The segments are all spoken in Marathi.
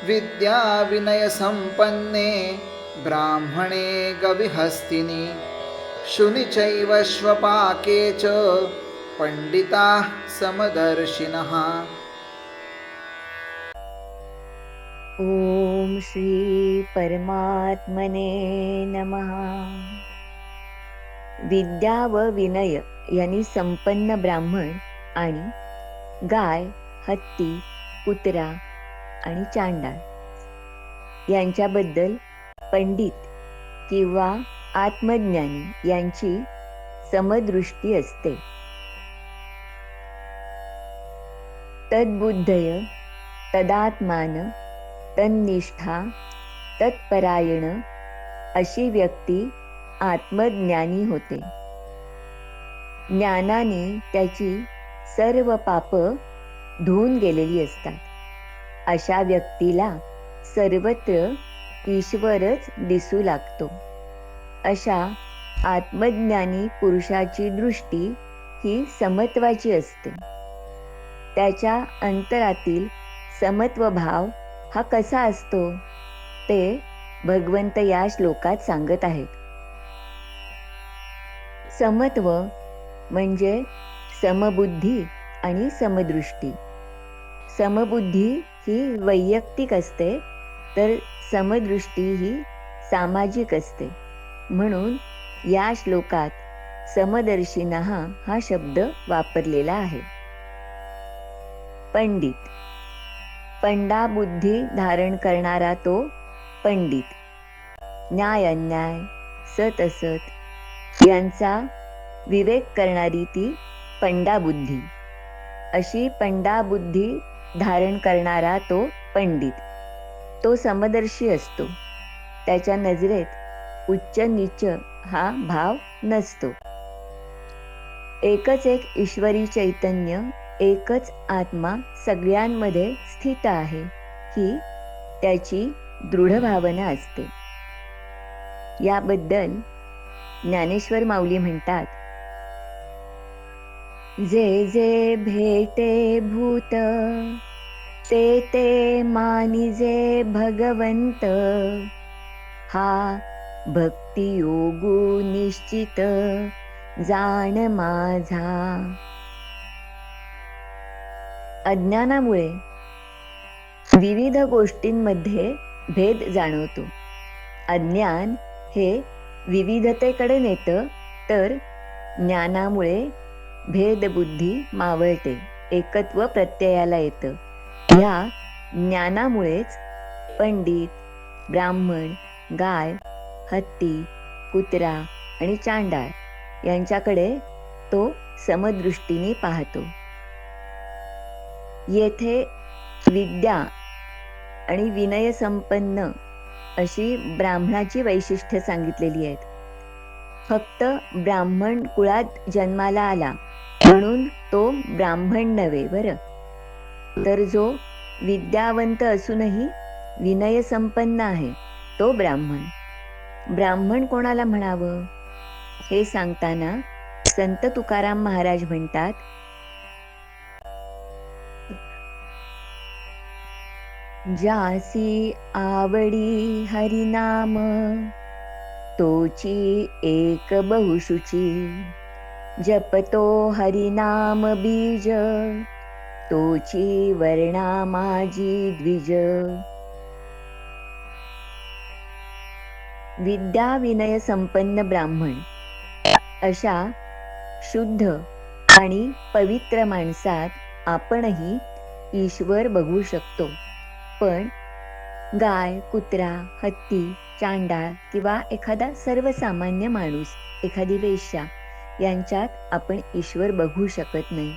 विद्या विनय संपन्ने ब्राह्मणे गविहस्तिनि शुनि चैव श्वपाके च पंडिताः समदर्शिनः। ओम श्री परमात्मने नमः। विद्या व विनय यांनी संपन्न ब्राह्मण आणि गाय, हत्ती, कुत्रा आणि चांडाळ यांच्याबद्दल पंडित किंवा आत्मज्ञानी यांची समदृष्टी असते. तद्बुद्धय तदात्मान तन्निष्ठा तत्परायण अशी व्यक्ती आत्मज्ञानी होते. ज्ञानाने त्याची सर्व पाप धुवून गेलेली असतात. अशा व्यक्तीला सर्वत्र ईश्वरच दिसू लागतो. अशा आत्मज्ञानी पुरुषाची दृष्टी ही समत्वाची असते. त्याच्या अंतरातील समत्व भाव हा कसा असतो ते भगवंत या श्लोकात सांगत आहेत. समत्व म्हणजे समबुद्धी आणि समदृष्टी. समबुद्धी ही वैयक्तिक असते तर समदृष्टी ही सामाजिक असते. म्हणून या श्लोकात समदर्शिनः हा शब्द वापरलेला आहे. पंडित, पंडा बुद्धी धारण करणारा तो पंडित. न्याय अन्याय, सत असत यांचा विवेक करणारी ती पंडा बुद्धी. अशी पंडा बुद्धी धारण करणारा तो पंडित. तो समदर्शी असतो. त्याच्या नजरेत उच्च नीच हा भाव नसतो. एकच एक ईश्वरी चैतन्य, एकच आत्मा सगळ्यांमध्ये स्थित आहे ही त्याची दृढ भावना असते. याबद्दल ज्ञानेश्वर माऊली म्हणतात, जे जे भेटे भूत ते ते मानिजे भगवंत, हा भक्ती योगू निश्चित जाण माझा. अज्ञानामुळे विविध गोष्टींमध्ये भेद जाणवतो. अज्ञान हे विविधतेकडे नेतं तर ज्ञानामुळे भेदबुद्धी मावळते, एकत्व प्रत्ययाला येतं. ह्या ज्ञानामुळेच पंडित, ब्राह्मण, गाय, हत्ती, कुत्रा आणि चांडाळ यांच्याकडे तो समदृष्टीने पाहतो. येथे विद्या आणि विनय संपन्न अशी ब्राह्मणाची वैशिष्ट्ये सांगितलेली आहेत. फक्त ब्राह्मण कुळात जन्माला आला म्हणून तो ब्राह्मण नव्हे बरं. तर जो विद्यावंत असूनही विनय संपन्न आहे तो ब्राह्मण. ब्राह्मण कोणाला म्हणावं हे सांगताना संत तुकाराम महाराज म्हणतात, जासी आवडी हरिनाम तोची एक बहुशुची, जपतो हरिनाम बीज तोची वर्णा माझी द्विज. विद्या विनय संपन्न ब्राह्मण अशा शुद्ध आणि पवित्र माणसात आपणही ईश्वर बघू शकतो. पण गाय, कुत्रा, हत्ती, चांडाळ किंवा एखादा सर्वसामान्य माणूस, एखादी वेश्या यांच्यात आपण ईश्वर बघू शकत नाही.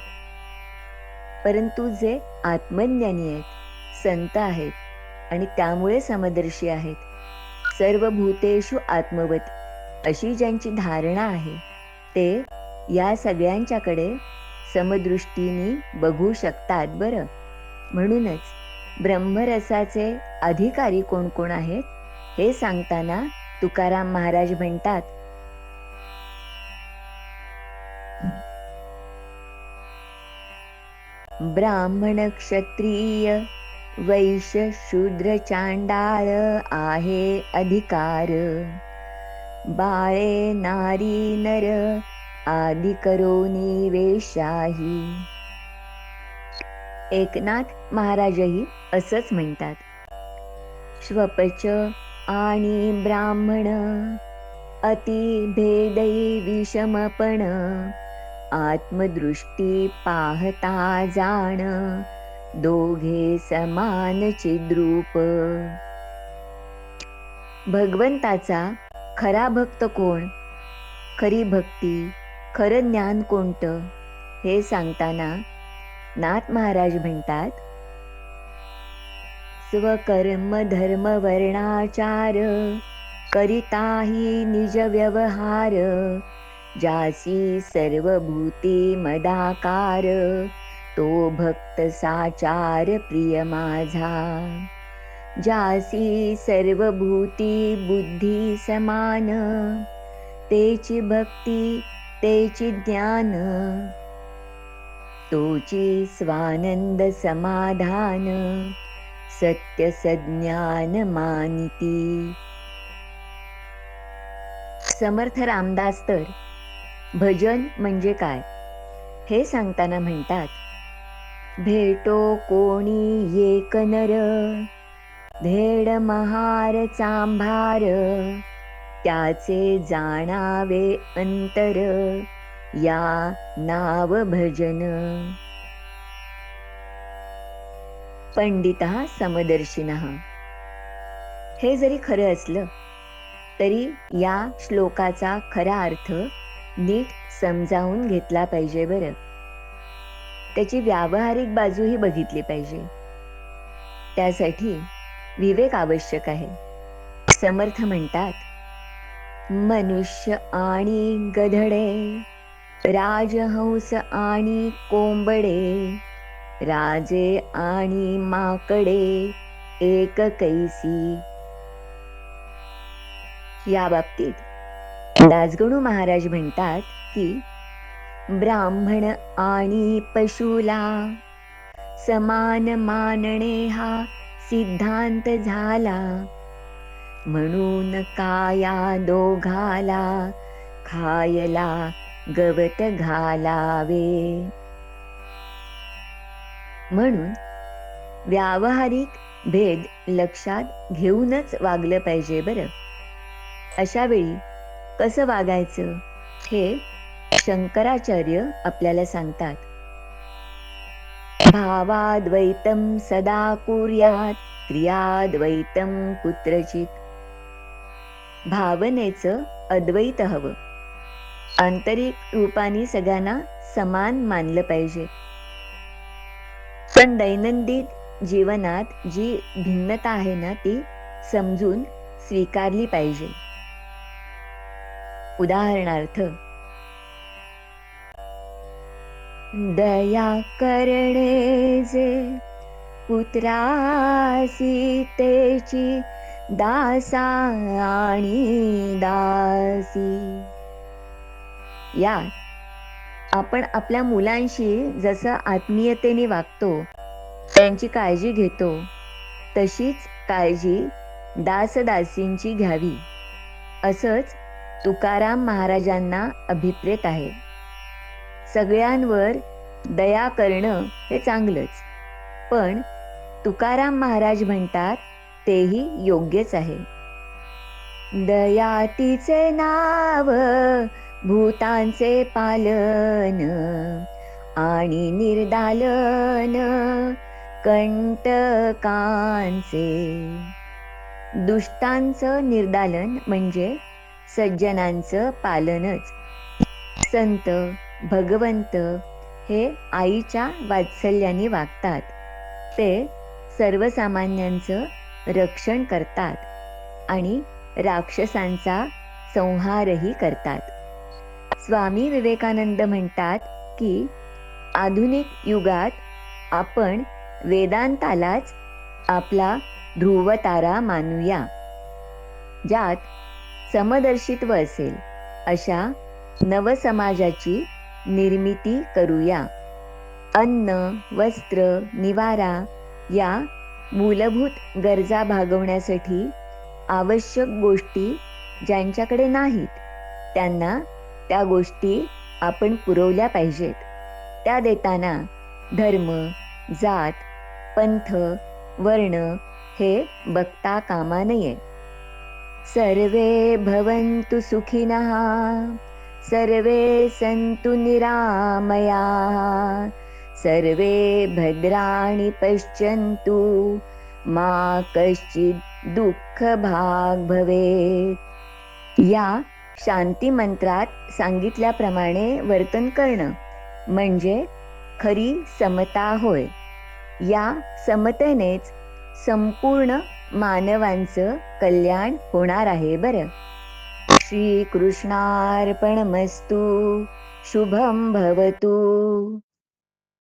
परंतु जे आत्मज्ञानी आहेत, संत आहेत आणि त्यामुळे समदर्शी आहेत, सर्व भूतेषु आत्मवत अशी ज्यांची धारणा आहे ते या सगळ्यांच्याकडे समदृष्टीने बघू शकतात बरं. म्हणूनच ब्रह्मरसाचे अधिकारी कोण कोण आहेत हे सांगताना तुकाराम महाराज म्हणतात, ब्राह्मण क्षत्रिय वैश्य शूद्र चांडाळ आहे अधिकार, बाळे नारी नर आदि करोनी वेशाही. एकनाथ महाराजही असंच म्हणतात. श्वपच आणि ब्राह्मण अति भेदै विषमपण, आत्मदृष्टी पाहता जाण, दोघे समान चिद्रूप. भगवंताचा खरा भक्त कोण, खरी भक्ती, खरं ज्ञान कोणतं, हे सांगताना नाथ महाराज म्हणतात, स्वकर्म धर्म वर्णाचार करिताही निज व्यवहार, जासी सर्वभूती मदाकार, तो भक्त साचार प्रिय माझा. जासी सर्वभूती बुद्धी समान, तेची भक्ती तेची ज्ञान, तोची स्वानंद समाधान, सत्य सज्ञान मानिती. समर्थ रामदास तर भजन म्हणजे काय हे सांगताना म्हणतात, भेटो कोणी एक नर, धेड महार चांभार, त्याचे जाणावे अंतर, या नाव भजन. पंडितः समदर्शिनः, हे जरी खरं असलं तरी या श्लोकाचा खरा अर्थ नीट समजावून घेतला पाहिजे बरं. त्याची व्यावहारिक बाजूही बघितली पाहिजे. त्यासाठी विवेक आवश्यक आहे. समर्थ म्हणतात, मनुष्य आणि गधडे, राजहंस आणि कोंबडे, राजे आणि माकडे एक कैसी. या बाबतीत दासगणू महाराज म्हणतात की ब्राह्मण आणि पशुला समान मानणे हा सिद्धांत झाला, म्हणून काया दोघाला खायला गवत घालावे. म्हणून व्यावहारिक भेद लक्षात घेऊनच वागलं पाहिजे बरं. अशा वेळी कसं वागायचं हे शंकराचार्य आपल्याला सांगतात. भावाद्वैतम सदा कुर्यात, क्रियाद्वैतम कुत्रचित. भावनेचं अद्वैत हवं, आंतरिक रूपाने सगळ्यांना समान मानलं पाहिजे. पण दैनंदिन जीवनात जी भिन्नता आहे ना ती समजून स्वीकारली पाहिजे. उदाहरणार्थ, दया करणे जे पुत्रासी, तेची दासा आणि दासी. यात आपण आपल्या मुलांशी जसं आत्मीयतेने वागतो, त्यांची काळजी घेतो, तशीच काळजी दासदासींची घ्यावी, असंच तुकाराम महाराजांना अभिप्रेत आहे. सगळ्यांवर दया करणं हे चांगलंच, पण तुकाराम महाराज म्हणतात तेही योग्यच आहे. दया तिचे नाव, भूतांचे पालन, आणि निर्दालन कंटकांचे. दुष्टांचं निर्दालन म्हणजे सज्जनांचं पालनच. संत भगवंत हे आईच्या वात्सल्याने वागतात. ते सर्वसामान्यांचं रक्षण करतात आणि राक्षसांचा संहारही करतात. स्वामी विवेकानंद म्हणतात की आधुनिक युगात आपण वेदांतालाच आपला ध्रुवतारा मानूया. ज्यात समदर्शित्व असेल अशा नवसमाजाची निर्मिती करूया. अन्न, वस्त्र, निवारा या मूलभूत गरजा भागवण्यासाठी आवश्यक गोष्टी ज्यांच्याकडे नाहीत त्यांना त्या गोष्टी आपण पुरवल्या पाहिजेत. त्या देताना धर्म, जात, पंथ, वर्ण हे बघता कामा नये. सर्वे भवन्तु सुखिनः, सर्वे सन्तु निरामयाः, सर्वे भद्राणि पश्यन्तु, मा कश्चित् दुःख भाग भवेत्. या शांती मंत्रात सांगितल्याप्रमाणे वर्तन करणं म्हणजे खरी समता होय. या समतेनेच संपूर्ण मानवांचं कल्याण होणार आहे बरं. श्रीकृष्णार्पणमस्तु. शुभं भवतु.